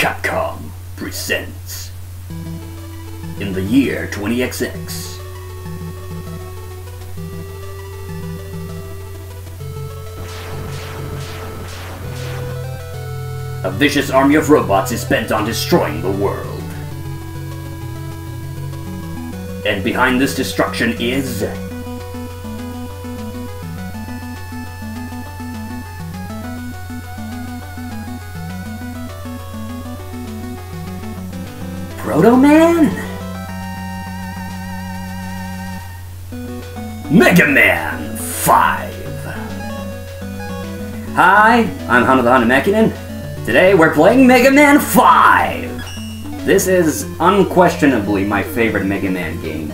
Capcom presents in the year 20XX. A vicious army of robots is bent on destroying the world. And behind this destruction is... Proto Man? Mega Man 5. Hi, I'm TheHande. Today we're playing Mega Man 5. This is unquestionably my favorite Mega Man game.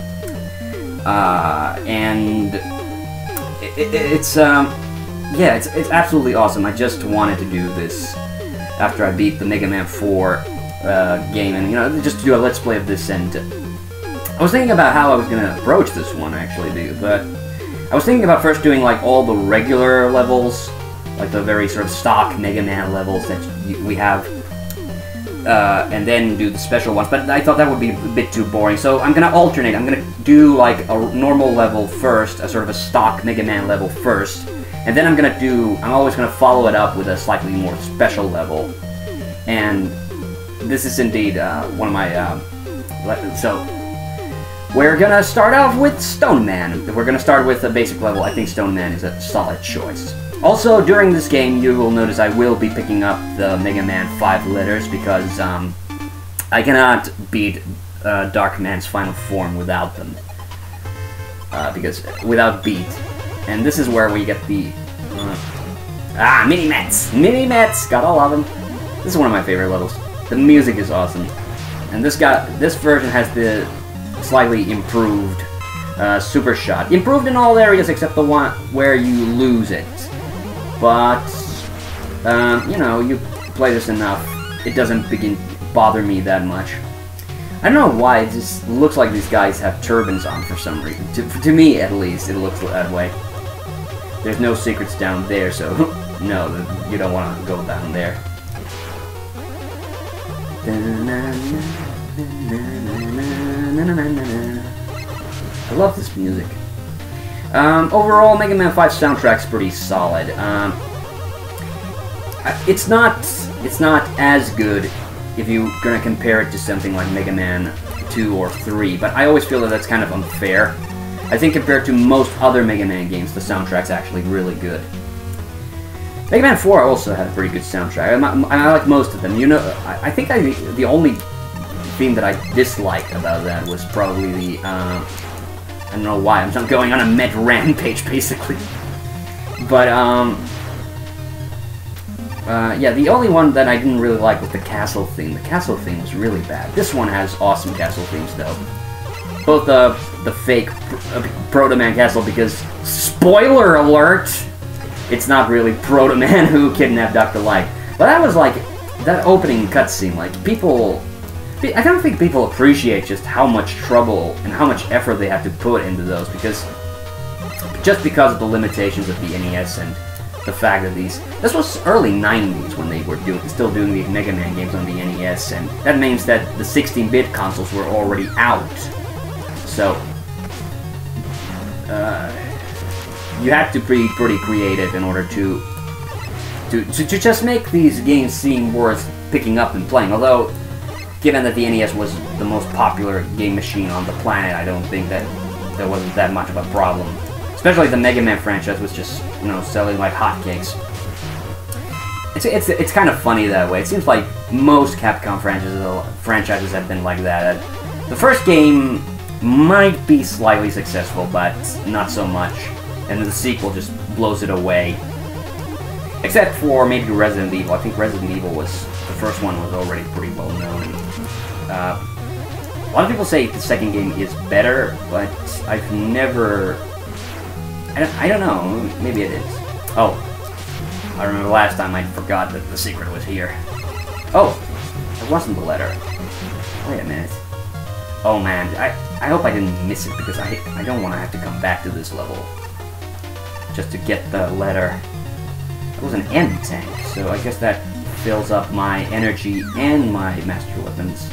And it's absolutely awesome. I just wanted to do this after I beat the Mega Man 4 game, and just to do a let's play of this. And I was thinking about how I was gonna approach this one actually, but I was thinking about first doing like all the regular levels, like the very sort of stock Mega Man levels that we have, and then do the special ones. But I thought that would be a bit too boring, so I'm gonna alternate. I'm gonna do like a normal level first, a sort of a stock Mega Man level first, and then I'm always gonna follow it up with a slightly more special level. And this is indeed one of my, so we're gonna start off with Stone Man. We're gonna start with a basic level. I think Stone Man is a solid choice. Also, during this game, you will notice I will be picking up the Mega Man 5 letters, because I cannot beat Dark Man's final form without them. Because without beat. And this is where we get the, Mini-Mets! Mini-Mets! Got all of them. This is one of my favorite levels. The music is awesome, and this version has the slightly improved super shot. Improved in all areas except the one where you lose it. But you play this enough, it doesn't bother me that much. I don't know why, it just looks like these guys have turbans on for some reason. To me, at least, it looks that way. There's no secrets down there, so no, you don't want to go down there. I love this music. Overall, Mega Man 5 soundtrack's pretty solid. It's not as good if you're gonna compare it to something like Mega Man 2 or 3, but I always feel that that's kind of unfair. I think compared to most other Mega Man games, the soundtrack's actually really good. Mega Man 4 also had a pretty good soundtrack. I like most of them. I think the only theme that I disliked about that was probably the, I don't know why, I'm just going on a Met rampage, basically. But, yeah, the only one that I didn't really like was the castle theme. The castle theme was really bad. This one has awesome castle themes, though. Both the fake Proto Man castle, because, spoiler alert! It's not really Proto Man who kidnapped Dr. Light. But that was like, that opening cutscene, like, I don't think people appreciate just how much trouble and how much effort they have to put into those, because of the limitations of the NES and the fact that this was early 90s when they were still doing these Mega Man games on the NES, and that means that the 16-bit consoles were already out. So, you have to be pretty creative in order to just make these games seem worth picking up and playing. Although, given that the NES was the most popular game machine on the planet, I don't think that there wasn't that much of a problem. Especially the Mega Man franchise was just, selling like hotcakes. It's kind of funny that way. It seems like most Capcom franchises have been like that. The first game might be slightly successful, but not so much. And then the sequel just blows it away. Except for maybe Resident Evil. I think Resident Evil the first one was already pretty well known. A lot of people say the second game is better, but I've never... I don't know, maybe it is. Oh, I remember last time I forgot that the secret was here. Oh, it wasn't the letter. Wait a minute. Oh man, I hope I didn't miss it, because I don't want to have to come back to this level just to get the letter. It was an M tank, so I guess that fills up my energy and my master weapons.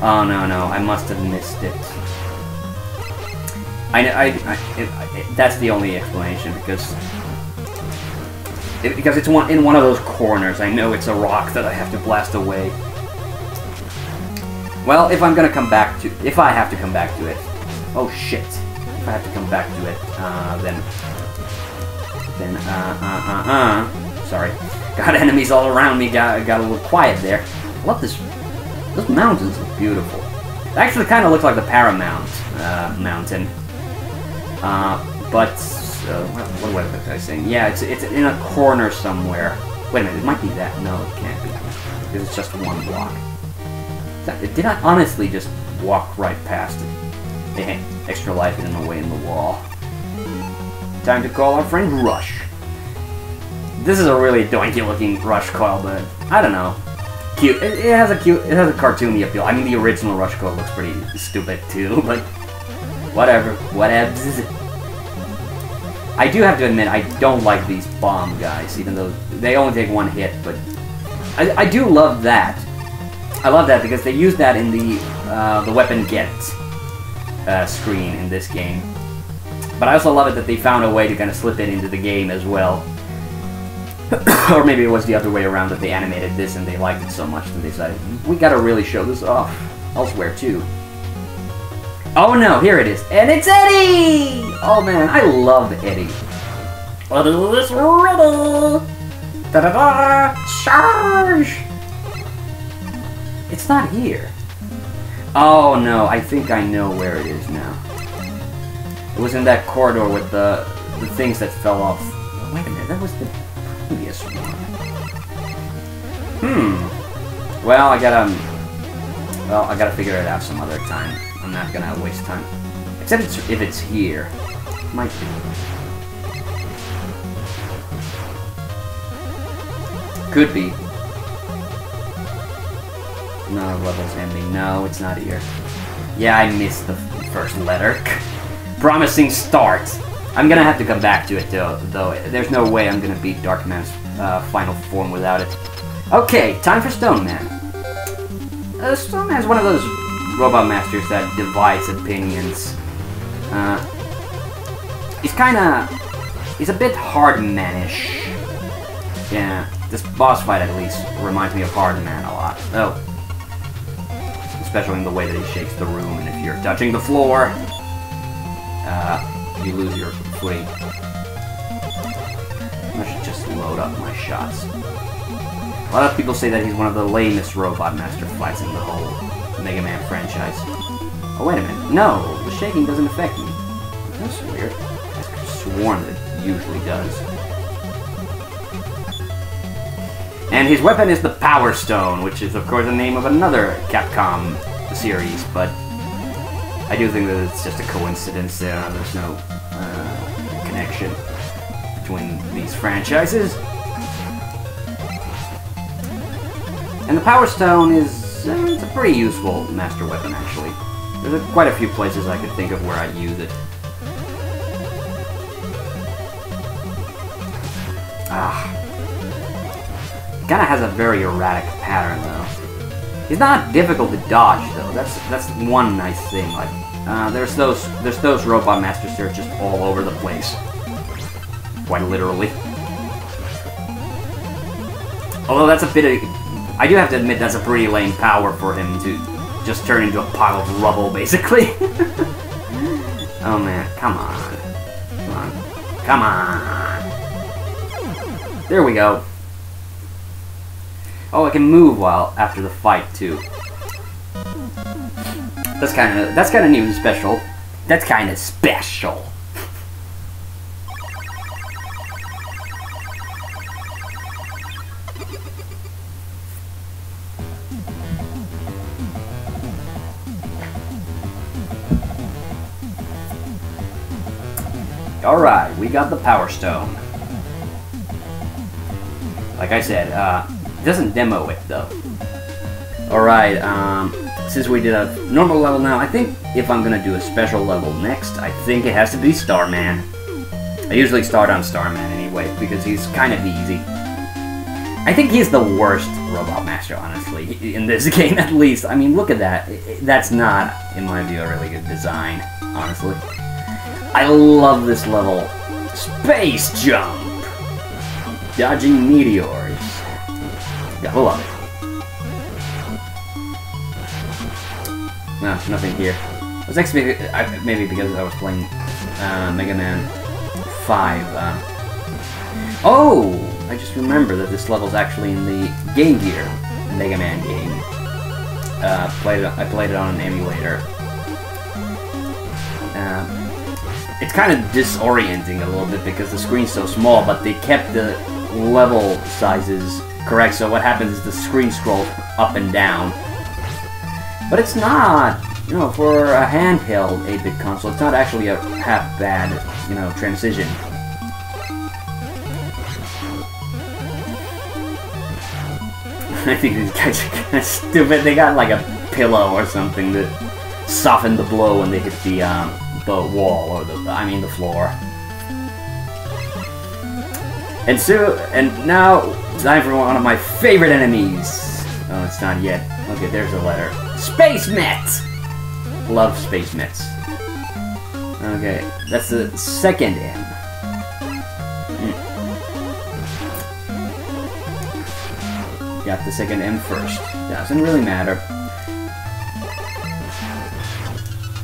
Oh no, I must have missed it. That's the only explanation, because it's in one of those corners. I know it's a rock that I have to blast away. Well, if I have to come back to it. Oh shit. If I have to come back to it, sorry. Got enemies all around me, got a little quiet there. I love this. Those mountains look beautiful. It actually kind of looks like the Paramount mountain. But, what was I saying? Yeah, it's in a corner somewhere. Wait a minute, it might be that. No, it can't be. Because it's just one block. Did I honestly just walk right past it? Hey, extra life hidden away in the wall. Time to call our friend Rush. This is a really doinky looking Rush coil, but I don't know. Cute. It has a cartoony appeal. I mean, the original Rush coil looks pretty stupid too, but whatever. Whatevs. I do have to admit, I don't like these bomb guys, even though they only take one hit, but I do love that. I love that because they use that in the weapon get screen in this game. But I also love it that they found a way to kind of slip it into the game as well. Or maybe it was the other way around, that they animated this and they liked it so much that they decided, we gotta really show this off elsewhere too. Oh no, here it is. And it's Eddie! Oh man, I love Eddie. What is this riddle? Da-da-da! Charge! It's not here. Oh no, I think I know where it is now. It was in that corridor with the things that fell off. Wait a minute, that was the previous one. Well, I gotta figure it out some other time. I'm not gonna waste time. Except if it's here. Might be. Could be. No, level's ending. No, it's not here. Yeah, I missed the first letter. Promising start. I'm gonna have to come back to it though. There's no way I'm gonna beat Darkman's final form without it. Okay, time for Stone Man. Stone Man's one of those robot masters that divides opinions. He's a bit Hardman-ish. Yeah, this boss fight at least reminds me of Hardman a lot. Oh. Especially in the way that he shakes the room, and if you're touching the floor, you lose your footing. I should just load up my shots. A lot of people say that he's one of the lamest robot master fights in the whole Mega Man franchise. Oh, wait a minute. No, the shaking doesn't affect me. That's weird. I could have sworn that it usually does. And his weapon is the Power Stone, which is, of course, the name of another Capcom series, but I do think that it's just a coincidence there. There's no connection between these franchises. And the Power Stone is it's a pretty useful master weapon, actually. There's quite a few places I could think of where I'd use it. It kind of has a very erratic pattern, though. He's not difficult to dodge, though. That's one nice thing. Like, there's those robot masters that are just all over the place, quite literally. Although that's a bit of, I do have to admit that's a pretty lame power for him to just turn into a pile of rubble, basically. Oh man, come on, come on. There we go. Oh, I can move after the fight too. That's kind of new and special. That's kind of special. All right, we got the Power Stone. Like I said, it doesn't demo it though. Alright, since we did a normal level now, I think if I'm gonna do a special level next, I think it has to be Starman. I usually start on Starman anyway, because he's kind of easy. I think he's the worst Robot Master, honestly, in this game at least. I mean, look at that. That's not, in my view, a really good design, honestly. I love this level. Space Jump! Dodging meteors. Gotta love it. No, nothing here. I was actually, maybe because I was playing Mega Man 5. Oh! I just remember that this level's actually in the Game Gear Mega Man game. I played it on an emulator. It's kind of disorienting a little bit because the screen's so small, but they kept the level sizes correct, so what happens is the screen scrolls up and down. But it's not, you know, for a handheld 8-bit console, it's not actually a half bad, you know, transition. I think these guys are kind of stupid. They got like a pillow or something that softened the blow when they hit the wall, or the floor. And now, time for one of my favorite enemies. Oh, it's not yet. Okay, there's a letter. Space Mets! Love Space Mets. Okay, that's the second M. Got the second M first. Doesn't really matter.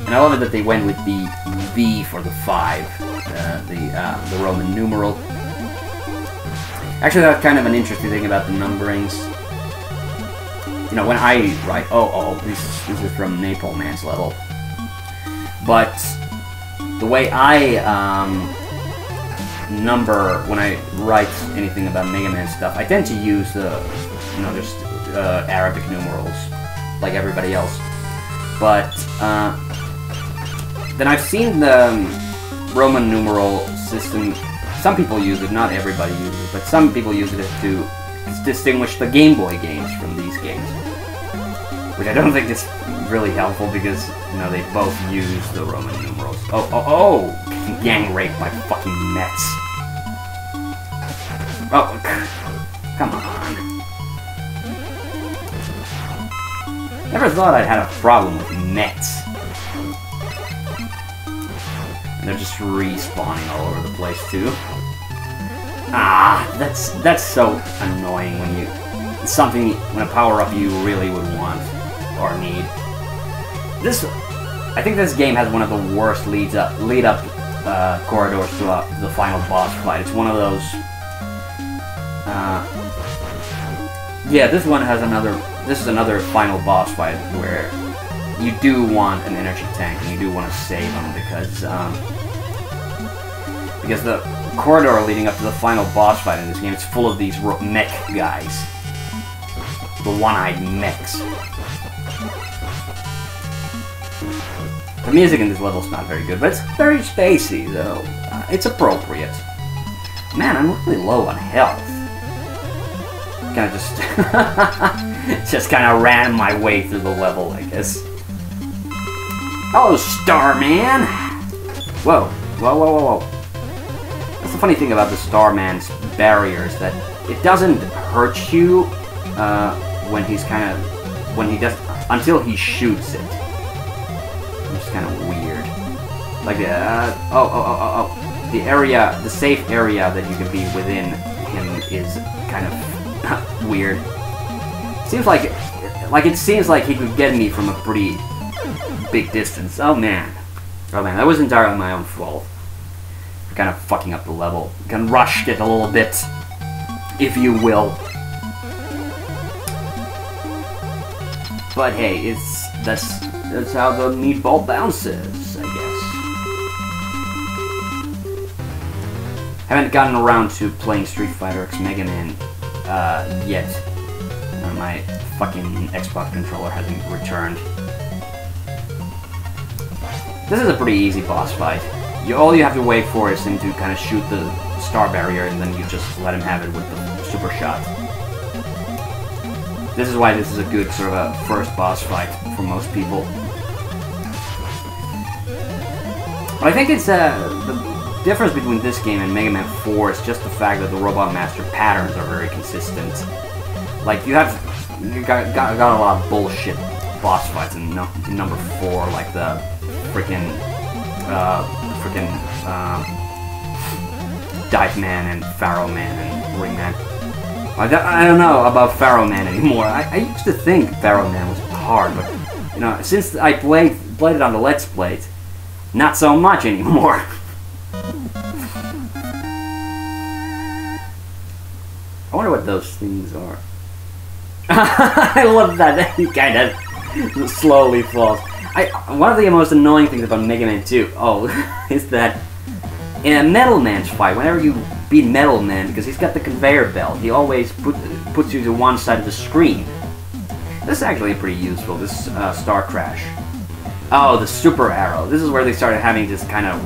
And I love it that they went with the V for the 5, the Roman numeral. Actually, that's kind of an interesting thing about the numberings. You know, when I write, this is from Napalm Man's level. But the way I number when I write anything about Mega Man stuff, I tend to use just Arabic numerals, like everybody else. But then I've seen the Roman numeral system. Some people use it, not everybody uses it, but some people use it to distinguish the Game Boy games from these games. Which I don't think is really helpful because, you know, they both use the Roman numerals. Oh! Gang raped by fucking Mets. Oh, come on. Never thought I'd had a problem with Mets. And they're just respawning all over the place too. Ah, that's so annoying when when a power-up you really would want or need. I think this game has one of the worst lead up corridors to the final boss fight. It's one of those. Yeah, this one has another. This is another final boss fight where you do want an energy tank and you do want to save them because the corridor leading up to the final boss fight in this game is full of these mech guys, the one-eyed mechs. The music in this level is not very good, but it's very spacey, though. It's appropriate. Man, I'm really low on health. Kind of just... just kind of ran my way through the level, I guess. Hello, Starman! Whoa. Whoa, whoa, whoa, whoa. That's the funny thing about the Starman's barriers, that it doesn't hurt you until he shoots it. Which is kind of weird. Like, the safe area that you can be within him is kind of weird. It seems like he could get me from a pretty big distance. Oh man, that was entirely my own fault. For kind of fucking up the level. Kind of rushed it a little bit, if you will. But hey, that's how the meatball bounces, I guess. Haven't gotten around to playing Street Fighter X Mega Man yet. My fucking Xbox controller hasn't returned. This is a pretty easy boss fight. All you have to wait for is him to kind of shoot the star barrier, and then you just let him have it with the super shot. This is why this is a good sort of a first boss fight for most people. But I think it's difference between this game and Mega Man 4 is just the fact that the Robot Master patterns are very consistent. Like, you got a lot of bullshit boss fights in number 4, like the freaking Dive Man and Pharaoh Man and Ring Man. I don't know about Pharaoh Man anymore. I used to think Pharaoh Man was hard, but, you know, since I played it on the Let's Play, not so much anymore. I wonder what those things are. I love that he kind of slowly falls. One of the most annoying things about Mega Man 2, is that in a Metal Man's fight, whenever you beat Metal Man, because he's got the conveyor belt, he always puts you to one side of the screen. This is actually pretty useful, this Star Crash. Oh, the Super Arrow. This is where they started having this kind of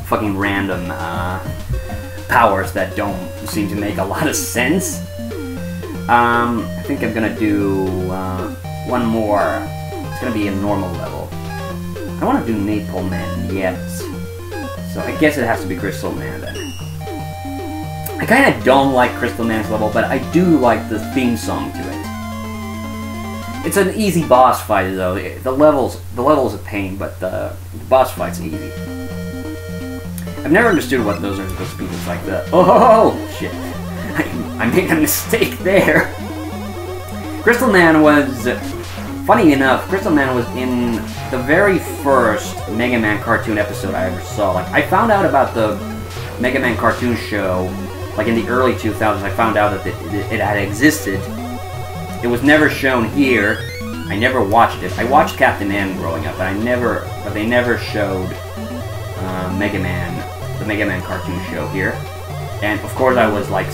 fucking random powers that don't seem to make a lot of sense. I think I'm gonna do one more. It's gonna be a normal level. I want to do Napalm Man yet, so I guess it has to be Crystal Man then. I kind of don't like Crystal Man's level, but I do like the theme song to it. It's an easy boss fight though. The level's a pain, but the boss fight's easy. I've never understood what those are supposed to be. It's like the shit. I made a mistake there. Crystal Man was, funny enough, Crystal Man was in the very first Mega Man cartoon episode I ever saw. Like, I found out about the Mega Man cartoon show, like in the early 2000s. I found out that it had existed. It was never shown here. I never watched it. I watched Captain N growing up, but they never showed Mega Man, the Mega Man cartoon show here. And of course, I was like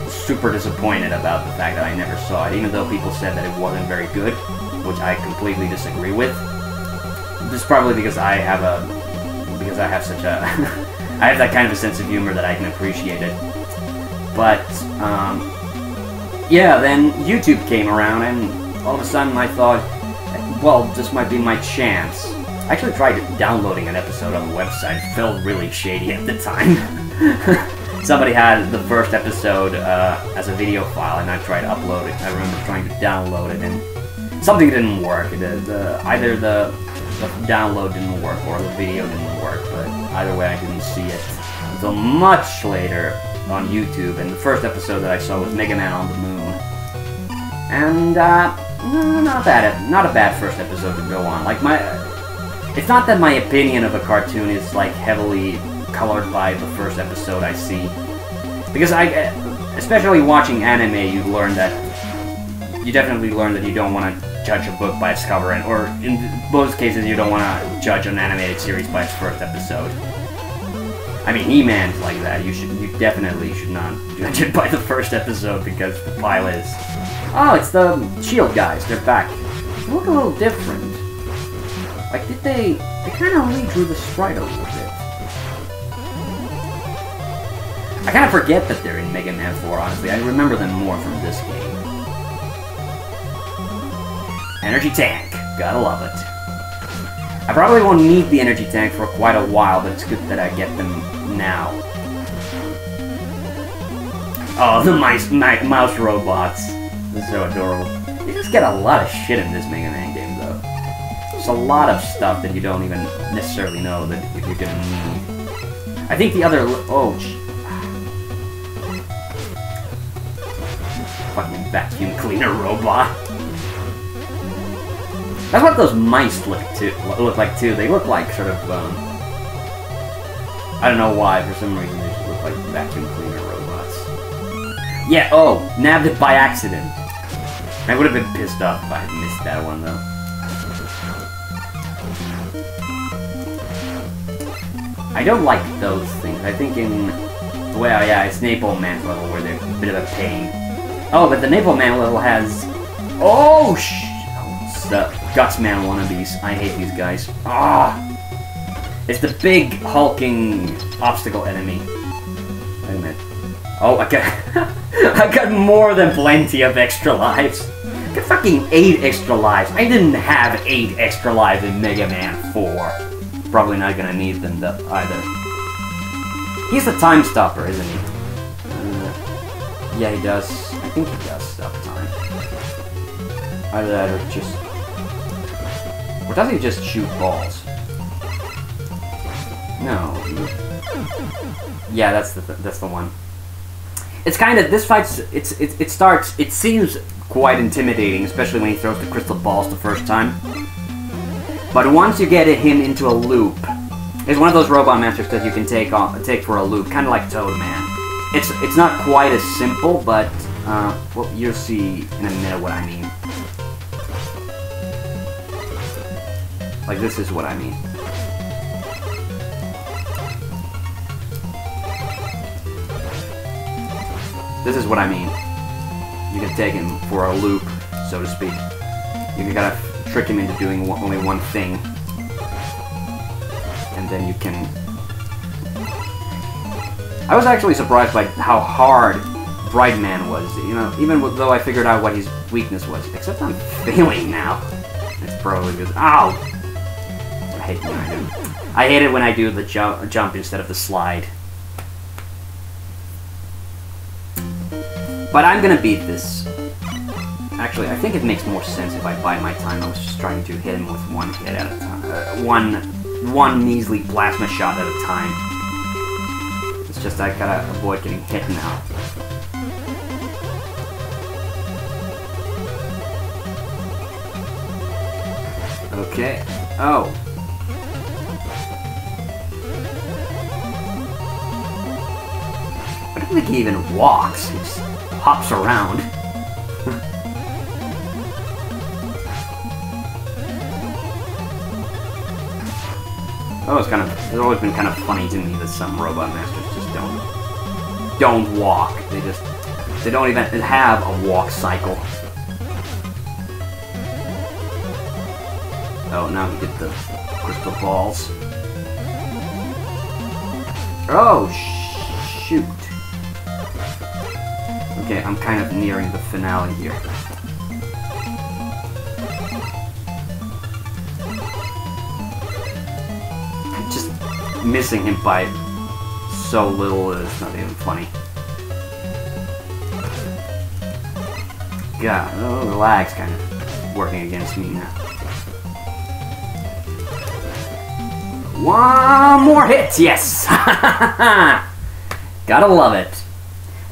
super disappointed about the fact that I never saw it, even though people said that it wasn't very good, which I completely disagree with. This is probably because I have such a I have that kind of a sense of humor that I can appreciate it. But yeah, then YouTube came around, and all of a sudden I thought, well, this might be my chance. I actually tried downloading an episode on the website. It felt really shady at the time. Somebody had the first episode as a video file, and I tried to upload it. I remember trying to download it, and something didn't work. Either the download didn't work, or the video didn't work, but either way I didn't see it until much later on YouTube, and the first episode that I saw was Mega Man on the Moon. And, not a bad first episode to go on. Like, it's not that my opinion of a cartoon is, like, heavily colored by the first episode I see. Because especially watching anime, you definitely learn that you don't want to judge a book by its cover, or in most cases, you don't want to judge an animated series by its first episode. I mean, He-Man's like that. You definitely should not judge it by the first episode, because the pilot is... Oh, it's the Shield guys. They're back. They look a little different. Like, they kind of redrew the sprite a little bit. I kind of forget that they're in Mega Man 4, honestly. I remember them more from this game. Energy Tank. Gotta love it. I probably won't need the Energy Tank for quite a while, but it's good that I get them now. Oh, the mouse robots. This is so adorable. You just get a lot of shit in this Mega Man game, though. There's a lot of stuff that you don't even necessarily know that you're gonna need. I think the other... Fucking vacuum cleaner robot. That's what those mice look like too. They look like sort of I don't know why, for some reason they just look like vacuum cleaner robots. Yeah, nabbed it by accident. I would have been pissed off if I had missed that one though. I don't like those things. I think well, yeah, it's Napalm Man's level where they're a bit of a pain. Oh, but the Napalm Man level has... It's the Gutsman wannabes. I hate these guys. It's the big, hulking obstacle enemy. Wait a minute. Oh, I got more than plenty of extra lives. I got fucking 8 extra lives. I didn't have 8 extra lives in Mega Man 4. Probably not gonna need them, though, either. He's the time stopper, isn't he? Yeah, he does. I think he does stop time. Either that or just... Or does he just shoot balls? No. Yeah, that's the one. It's kind of... This fight's... It starts... It seems quite intimidating, especially when he throws the crystal balls the first time. But once you get him into a loop... It's one of those robot masters that you can take for a loop, kind of like Toad Man. It's not quite as simple, but well, you'll see in a minute what I mean. Like, this is what I mean. This is what I mean. You can take him for a loop, so to speak. You gotta trick him into doing only one thing. And then you can... I was actually surprised by how hard Brightman was, you know, even though I figured out what his weakness was. Except I'm failing now. It's probably because... Ow! I hate when I do. I hate it when I do the jump instead of the slide. But I'm gonna beat this. Actually, I think it makes more sense if I bide my time. I was just trying to hit him with one hit at a time. One measly plasma shot at a time. It's just I gotta avoid getting hit now. Okay. Oh. I don't think he even walks. He just hops around. It's always been kind of funny to me that some robot masters just don't walk. They don't even have a walk cycle. Oh, now we get the crystal balls. Oh, shoot. Okay, I'm kind of nearing the finale here. Just missing him by so little is not even funny. God, oh, the lag's kind of working against me now. One more hit, yes! Gotta love it.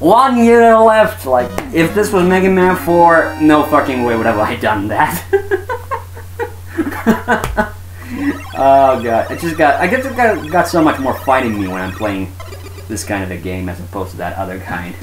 1 year left, like, if this was Mega Man 4, no fucking way would have I done that. Oh god, I guess it got so much more fight in me when I'm playing this kind of a game as opposed to that other kind.